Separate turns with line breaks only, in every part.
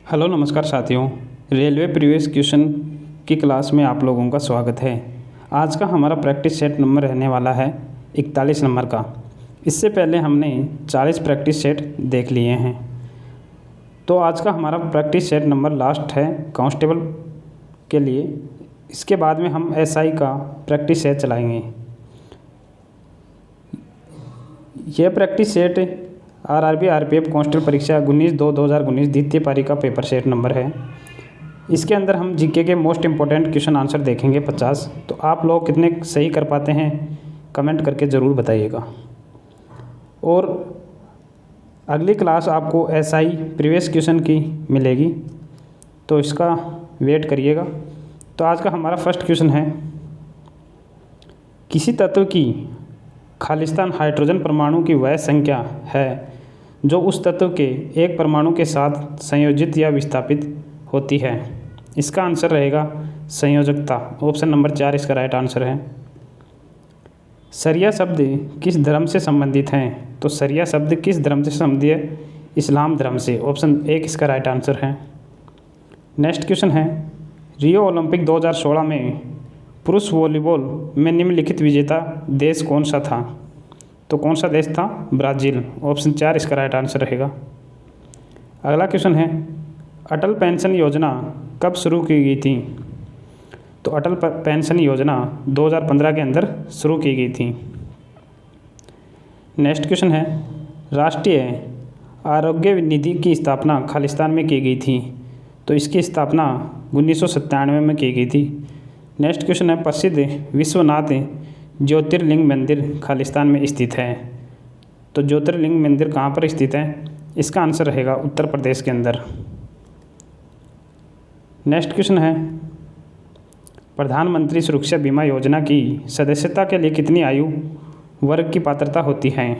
Hello नमस्कार साथियों। Railway previous question की क्लास में आप लोगों का स्वागत है। आज का हमारा प्रैक्टिस सेट नंबर रहने वाला है 41 नंबर का। इससे पहले हमने 40 प्रैक्टिस सेट देख लिए हैं। तो आज का हमारा प्रैक्टिस सेट नंबर लास्ट है कांस्टेबल के लिए। इसके बाद में हम एसआई का प्रैक्टिस सेट चलाएंगे। यह practice set RRB RPF constable परीक्षा 19/2/2019 द्वितीय पारी का पेपर सेट नंबर है। इसके अंदर हम जीके के मोस्ट इम्पोर्टेंट क्वेश्चन आंसर देखेंगे 50। तो आप लोग कितने सही कर पाते हैं कमेंट करके ज़रूर बताइएगा। और अगली क्लास आपको एसआई प्रीवियस क्वेश्चन की मिलेगी, तो इसका वेट करिएगा। तो आज का हमारा फर्स्ट क्वेश्चन है, किसी तत्व की खालिस्तान हाइड्रोजन परमाणु की वह संख्या है जो उस तत्व के एक परमाणु के साथ संयोजित या विस्थापित होती है। इसका आंसर रहेगा संयोजकता। ऑप्शन नंबर 4 इसका राइट आंसर है। सरिया शब्द किस धर्म से संबंधित हैं? तो सरिया शब्द किस धर्म से संबंधित है? इस्लाम धर्म से। ऑप्शन 1 इसका राइट आंसर है। नेक्स्ट क्वेश्चन है, रियो ओलंपिक 2016 में पुरुष वॉलीबॉल में निम्नलिखित विजेता देश कौन सा था? तो कौन सा देश था? ब्राज़ील। ऑप्शन 4 इसका राइट आंसर रहेगा। अगला क्वेश्चन है, अटल पेंशन योजना कब शुरू की गई थी? तो अटल पेंशन योजना 2015 के अंदर शुरू की गई थी। नेक्स्ट क्वेश्चन है, राष्ट्रीय आरोग्य निधि की स्थापना खालिस्तान में की गई थी। तो इसकी स्थापना 1997 में की गई थी। नेक्स्ट क्वेश्चन है, प्रसिद्ध विश्वनाथ ज्योतिर्लिंग मंदिर खालिस्तान में स्थित है। तो ज्योतिर्लिंग मंदिर कहाँ पर स्थित है? इसका आंसर रहेगा उत्तर प्रदेश के अंदर। नेक्स्ट क्वेश्चन है, प्रधानमंत्री सुरक्षा बीमा योजना की सदस्यता के लिए कितनी आयु वर्ग की पात्रता होती है?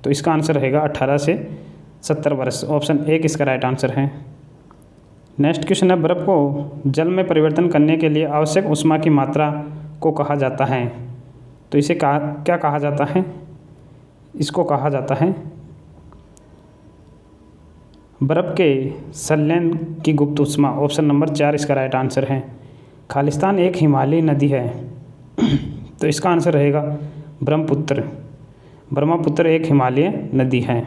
तो इसका आंसर रहेगा 18 से 70 वर्ष। ऑप्शन 1 इसका राइट आंसर है। नेक्स्ट क्वेश्चन है, बर्फ़ को जल में परिवर्तन करने के लिए आवश्यक ऊष्मा की मात्रा को कहा जाता है। तो इसे क्या कहा जाता है? इसको कहा जाता है बर्फ़ के संलयन की गुप्त ऊष्मा। ऑप्शन नंबर 4 इसका राइट आंसर है। खालिस्तान एक हिमालयी नदी है। तो इसका आंसर रहेगा ब्रह्मपुत्र। ब्रह्मपुत्र एक हिमालय नदी है।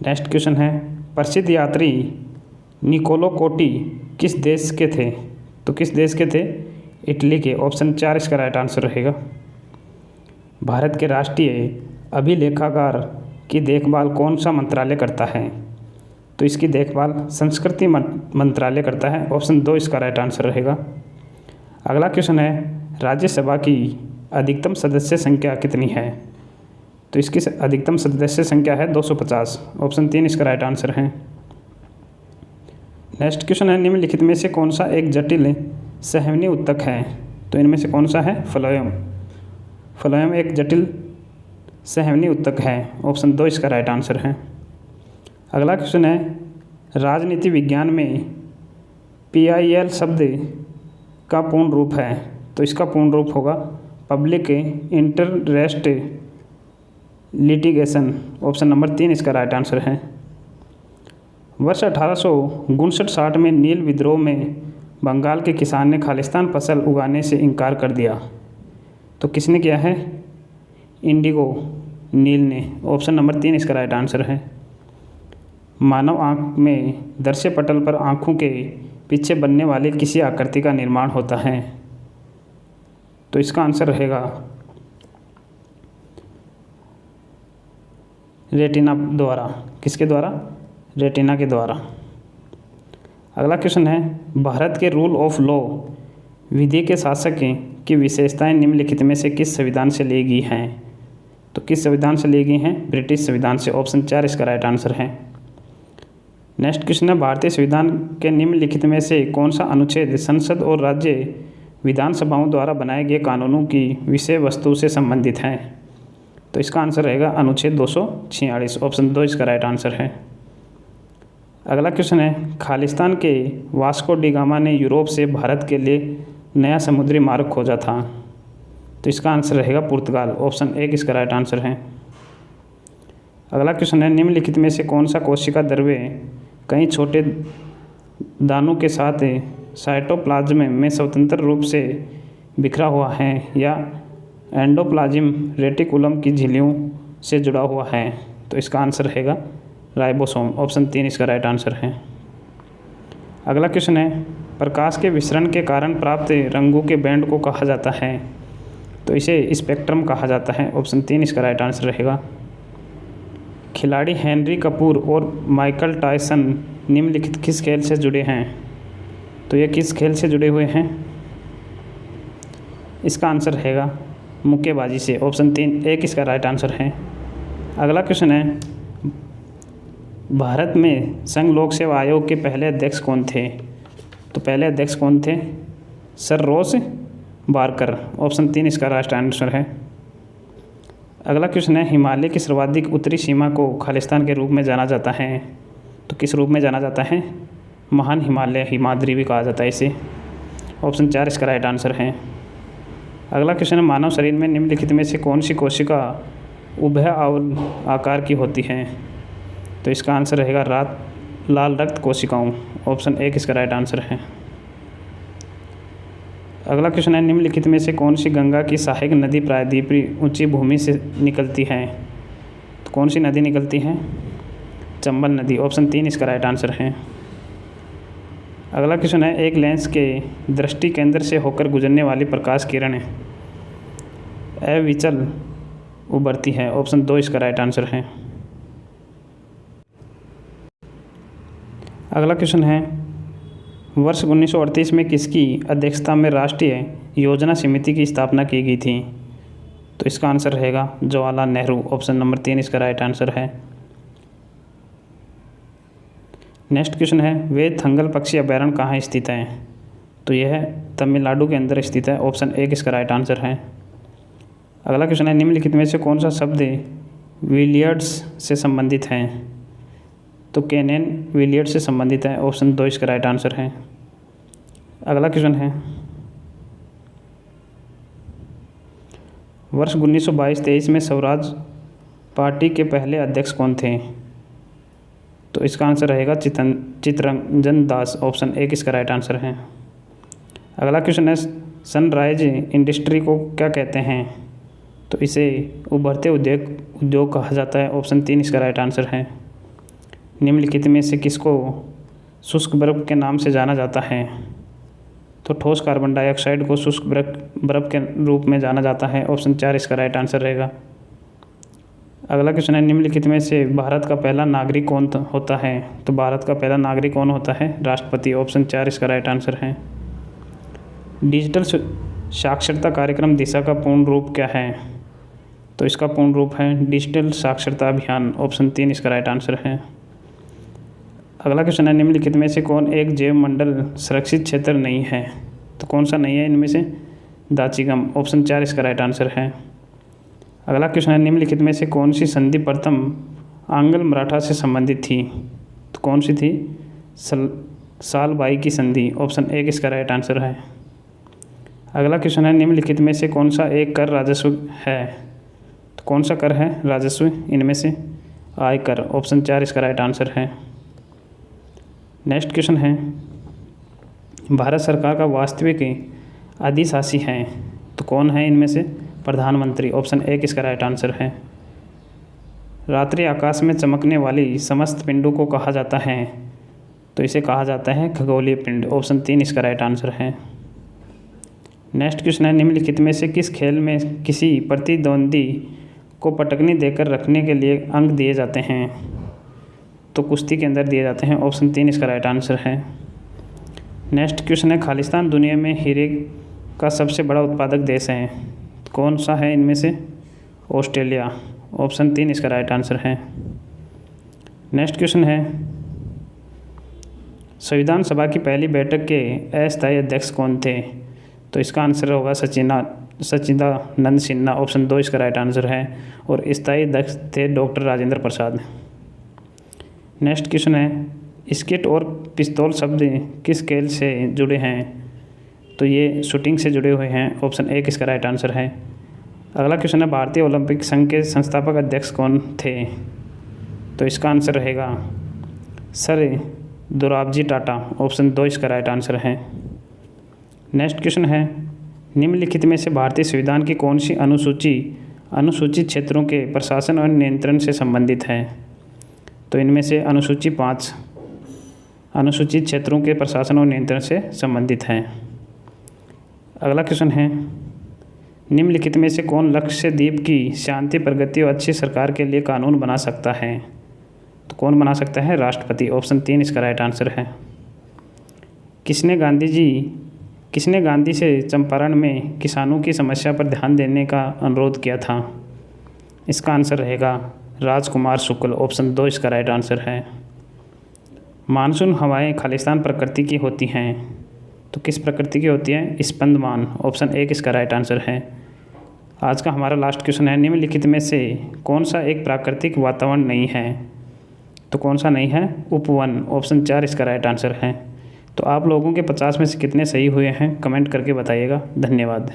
नेक्स्ट क्वेश्चन है, प्रसिद्ध यात्री निकोलो कोटी किस देश के थे? तो किस देश के थे? इटली के। ऑप्शन 4 इसका राइट आंसर रहेगा। भारत के राष्ट्रीय अभिलेखागार की देखभाल कौन सा मंत्रालय करता है? तो इसकी देखभाल संस्कृति मंत्रालय करता है। ऑप्शन 2 इसका राइट आंसर रहेगा। अगला क्वेश्चन है, राज्यसभा की अधिकतम सदस्य संख्या कितनी है? तो इसकी अधिकतम सदस्य संख्या है 250। ऑप्शन 3 इसका राइट आंसर है। नेक्स्ट क्वेश्चन है, निम्नलिखित में से कौन सा एक जटिल सहवनी उत्तक है? तो इनमें से कौन सा है? फ्लोएम। फ्लोएम एक जटिल सहवनी उत्तक है। ऑप्शन 2 इसका राइट आंसर है। अगला क्वेश्चन है, राजनीति विज्ञान में PIL शब्द का पूर्ण रूप है। तो इसका पूर्ण रूप होगा public interest litigation. Option number 3 इसका राइट आंसर है। वर्ष 1859-60 में नील विद्रोह में बंगाल के किसान ने खालिस्तान फसल उगाने से इनकार कर दिया। तो किसने किया है? इंडिगो नील ने। ऑप्शन नंबर 3 इसका राइट आंसर है। मानव आँख में दृश्य पटल पर आँखों के पीछे बनने वाली किसी आकृति का निर्माण होता है। तो इसका आंसर रहेगा रेटिना द्वारा। किसके द्वारा? रेटिना के द्वारा। अगला क्वेश्चन है, भारत के रूल ऑफ लॉ विधि के शासक की विशेषताएं निम्नलिखित में से किस संविधान से ली गई हैं? तो किस संविधान से ली गई हैं? ब्रिटिश संविधान से। ऑप्शन 4 इसका राइट आंसर है। नेक्स्ट क्वेश्चन है, भारतीय संविधान के निम्नलिखित में से कौन सा अनुच्छेद संसद और राज्य विधानसभाओं द्वारा बनाए गए कानूनों की विषय वस्तु से संबंधित है? तो इसका आंसर रहेगा अनुच्छेद 246। ऑप्शन 2 इसका राइट आंसर है। अगला क्वेश्चन है, खालिस्तान के वास्को डी गामा ने यूरोप से भारत के लिए नया समुद्री मार्ग खोजा था। तो इसका आंसर रहेगा पुर्तगाल। ऑप्शन 1 इसका राइट आंसर है। अगला क्वेश्चन है, निम्नलिखित में से कौन सा कोशिका द्रव्य कई छोटे दानों के साथ साइटोप्लाज्म में स्वतंत्र रूप से बिखरा हुआ है या एंडोप्लाज्म रेटिकुलम की झिल्लियों से जुड़ा हुआ है? तो इसका आंसर रहेगा राइबोसोम। ऑप्शन 3 इसका राइट आंसर है। अगला क्वेश्चन है, प्रकाश के विसरण के कारण प्राप्त रंगों के बैंड को कहा जाता है? तो इसे स्पेक्ट्रम कहा जाता है। ऑप्शन 3 इसका राइट आंसर रहेगा। खिलाड़ी हेनरी कपूर और माइकल टायसन निम्नलिखित किस खेल से जुड़े हैं? तो ये किस खेल से जुड़े हुए हैं? इसका आंसर रहेगा मुक्केबाजी से। ऑप्शन 3 एक इसका राइट आंसर है। अगला क्वेश्चन है, भारत में संघ लोक सेवा आयोग के पहले अध्यक्ष कौन थे? तो पहले अध्यक्ष कौन थे? सर रोस बारकर। ऑप्शन 3 इसका राइट आंसर है। अगला क्वेश्चन है, हिमालय की सर्वाधिक उत्तरी सीमा को खालिस्तान के रूप में जाना जाता है? तो किस रूप में जाना जाता है? महान हिमालय, हिमाद्री भी कहा जाता है इसे। ऑप्शन 4 इसका राइट आंसर है। अगला क्वेश्चन है, मानव शरीर में निम्नलिखित में से कौन सी कोशिका उभय आकार की होती है? तो इसका आंसर रहेगा लाल रक्त कोशिकाओं। ऑप्शन 1 इसका राइट आंसर है। अगला क्वेश्चन है, निम्नलिखित में से कौन सी गंगा की सहायक नदी प्रायद्वीपीय ऊंची भूमि से निकलती है? तो कौन सी नदी निकलती है? चंबल नदी। ऑप्शन 3 इसका राइट आंसर है। अगला क्वेश्चन है, एक लेंस के दृष्टि केंद्र से होकर गुजरने वाली प्रकाश किरण अविचल उभरती है। ऑप्शन 2 इसका राइट आंसर है। अगला क्वेश्चन है, वर्ष 1938 में किसकी अध्यक्षता में राष्ट्रीय योजना समिति की स्थापना की गई थी? तो इसका आंसर रहेगा जवाहरलाल नेहरू। ऑप्शन नंबर 3 इसका राइट आंसर है। नेक्स्ट क्वेश्चन है, वेदथंगल पक्षी अभयारण्य कहाँ स्थित है? तो यह तमिलनाडु के अंदर स्थित है। ऑप्शन 1 इसका राइट आंसर है। अगला क्वेश्चन है, निम्नलिखित में से कौन सा शब्द विलियर्ड्स से संबंधित है? तो केनेन विलियर्ड से संबंधित है। ऑप्शन 2 इसका राइट आंसर है। अगला क्वेश्चन है, वर्ष 1922-23 में स्वराज पार्टी के पहले अध्यक्ष कौन थे? तो इसका आंसर रहेगा चित्तरंजन दास। ऑप्शन 1 इसका राइट आंसर है। अगला क्वेश्चन है, सनराइज इंडस्ट्री को क्या कहते हैं? तो इसे उभरते उद्योग कहा जाता है। ऑप्शन 3 इसका राइट आंसर है। निम्नलिखित में से किसको शुष्क बर्फ के नाम से जाना जाता है? तो ठोस कार्बन डाइऑक्साइड को शुष्क बर्फ के रूप में जाना जाता है। ऑप्शन 4 इसका राइट आंसर रहेगा। अगला क्वेश्चन है, निम्नलिखित में से भारत का पहला नागरिक कौन होता है? तो भारत का पहला नागरिक कौन होता है? राष्ट्रपति। ऑप्शन 4 इसका राइट आंसर है। डिजिटल साक्षरता कार्यक्रम दिशा का पूर्ण रूप क्या है? तो इसका पूर्ण रूप है डिजिटल साक्षरता अभियान। ऑप्शन 3 इसका राइट आंसर है। अगला क्वेश्चन है, निम्नलिखित में से कौन एक जैव मंडल सुरक्षित क्षेत्र नहीं है? तो कौन सा नहीं है इनमें से? दाचिगम। ऑप्शन 4 इसका राइट आंसर है। अगला क्वेश्चन है, निम्नलिखित में से कौन सी संधि प्रथम आंग्ल मराठा से संबंधित थी? तो कौन सी थी? सालबाई की संधि। ऑप्शन 1 इसका राइट आंसर है। अगला क्वेश्चन है, निम्नलिखित में से कौन सा एक कर राजस्व है? तो कौन सा कर है राजस्व इनमें से? आयकर। ऑप्शन 4 इसका राइट आंसर है। नेक्स्ट क्वेश्चन है, भारत सरकार का वास्तविक अधिशासी है तो कौन है इनमें से? प्रधानमंत्री। ऑप्शन 1 इसका राइट आंसर है। रात्रि आकाश में चमकने वाली समस्त पिंडों को कहा जाता है तो इसे कहा जाता है खगोलीय पिंड। ऑप्शन 3 इसका राइट आंसर है। नेक्स्ट क्वेश्चन है, निम्नलिखित में से किस खेल में किसी प्रतिद्वंदी को पटकनी देकर रखने के लिए अंक दिए जाते हैं? तो कुश्ती के अंदर दिए जाते हैं। ऑप्शन 3 इसका राइट आंसर है। नेक्स्ट क्वेश्चन है, खालिस्तान दुनिया में हीरे का सबसे बड़ा उत्पादक देश है तो कौन सा है इनमें से? ऑस्ट्रेलिया। ऑप्शन 3 इसका राइट आंसर है। नेक्स्ट क्वेश्चन है, संविधान सभा की पहली बैठक के अस्थायी अध्यक्ष कौन थे? तो इसका आंसर होगा सच्चिदानंद सिन्हा। ऑप्शन 2 इसका राइट आंसर है। और स्थायी अध्यक्ष थे doctor Rajendra Prasad. Next question है, स्केट और पिस्तौल शब्द किस खेल से जुड़े हैं? तो ये शूटिंग से जुड़े हुए हैं। ऑप्शन 1 इसका राइट आंसर है। अगला क्वेश्चन है, भारतीय ओलंपिक संघ के संस्थापक अध्यक्ष कौन थे? तो इसका आंसर रहेगा सर दोराबजी टाटा, ऑप्शन 2 इसका राइट आंसर है। नेक्स्ट क्वेश्चन है, निम्नलिखित में से भारतीय संविधान की कौन सी अनुसूची अनुसूचित क्षेत्रों के प्रशासन और नियंत्रण से संबंधित है? तो इनमें से अनुसूची 5 अनुसूचित क्षेत्रों के प्रशासन और नियंत्रण से संबंधित है। अगला क्वेश्चन है, निम्नलिखित में से कौन लक्षद्वीप की शांति, प्रगति और अच्छी सरकार के लिए कानून बना सकता है? तो कौन बना सकता है? राष्ट्रपति, ऑप्शन 3 इसका राइट आंसर है। किसने गांधी से चंपारण में किसानों की समस्या पर ध्यान देने का अनुरोध किया था? इसका आंसर रहेगा राजकुमार शुक्ल, ऑप्शन 2 इसका राइट आंसर है। मानसून हवाएं खालिस्तान प्रकृति की होती हैं, तो किस प्रकृति की होती हैं? स्पंदमान, ऑप्शन 1 इसका राइट आंसर है। आज का हमारा लास्ट क्वेश्चन है, निम्नलिखित में से कौन सा एक प्राकृतिक वातावरण नहीं है? तो कौन सा नहीं है? उपवन, ऑप्शन 4 इसका राइट आंसर है। तो आप लोगों के 50 में से कितने सही हुए हैं कमेंट करके बताइएगा। धन्यवाद।